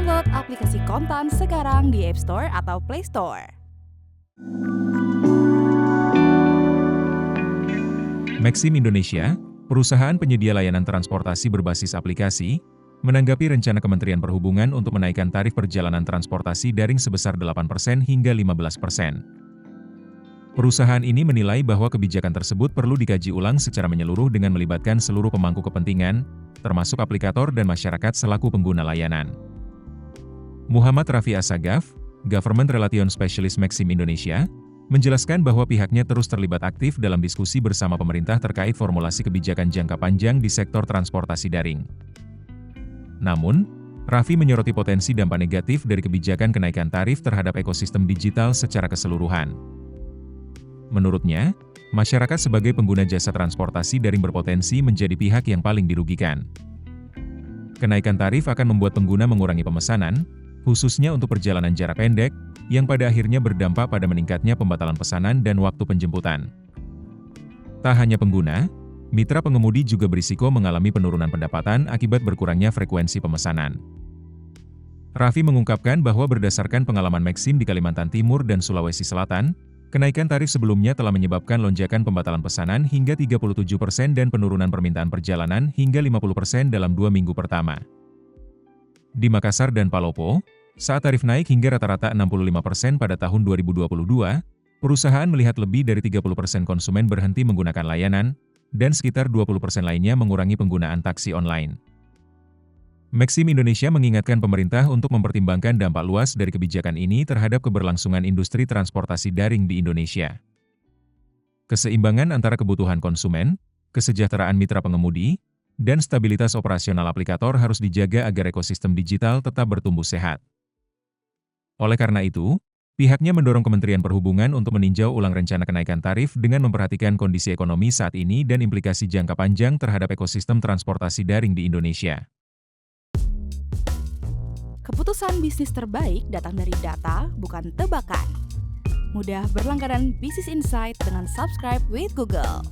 Download aplikasi Kontan sekarang di App Store atau Play Store. Maxim Indonesia, perusahaan penyedia layanan transportasi berbasis aplikasi, menanggapi rencana Kementerian Perhubungan untuk menaikkan tarif perjalanan transportasi daring sebesar 8% hingga 15%. Perusahaan ini menilai bahwa kebijakan tersebut perlu dikaji ulang secara menyeluruh dengan melibatkan seluruh pemangku kepentingan, termasuk aplikator dan masyarakat selaku pengguna layanan. Muhammad Rafi Assagaf, Government Relation Specialist Maxim Indonesia, menjelaskan bahwa pihaknya terus terlibat aktif dalam diskusi bersama pemerintah terkait formulasi kebijakan jangka panjang di sektor transportasi daring. Namun, Raffi menyoroti potensi dampak negatif dari kebijakan kenaikan tarif terhadap ekosistem digital secara keseluruhan. Menurutnya, masyarakat sebagai pengguna jasa transportasi daring berpotensi menjadi pihak yang paling dirugikan. Kenaikan tarif akan membuat pengguna mengurangi pemesanan, khususnya untuk perjalanan jarak pendek, yang pada akhirnya berdampak pada meningkatnya pembatalan pesanan dan waktu penjemputan. Tak hanya pengguna, mitra pengemudi juga berisiko mengalami penurunan pendapatan akibat berkurangnya frekuensi pemesanan. Raffi mengungkapkan bahwa berdasarkan pengalaman Maxim di Kalimantan Timur dan Sulawesi Selatan, kenaikan tarif sebelumnya telah menyebabkan lonjakan pembatalan pesanan hingga 37% dan penurunan permintaan perjalanan hingga 50% dalam 2 minggu pertama. Di Makassar dan Palopo, saat tarif naik hingga rata-rata 65% pada tahun 2022, perusahaan melihat lebih dari 30% konsumen berhenti menggunakan layanan, dan sekitar 20% lainnya mengurangi penggunaan taksi online. Maxim Indonesia mengingatkan pemerintah untuk mempertimbangkan dampak luas dari kebijakan ini terhadap keberlangsungan industri transportasi daring di Indonesia. Keseimbangan antara kebutuhan konsumen, kesejahteraan mitra pengemudi, dan stabilitas operasional aplikator harus dijaga agar ekosistem digital tetap bertumbuh sehat. Oleh karena itu, pihaknya mendorong Kementerian Perhubungan untuk meninjau ulang rencana kenaikan tarif dengan memperhatikan kondisi ekonomi saat ini dan implikasi jangka panjang terhadap ekosistem transportasi daring di Indonesia. Keputusan bisnis terbaik datang dari data, bukan tebakan. Mudah berlangganan Business Insight dengan subscribe with Google.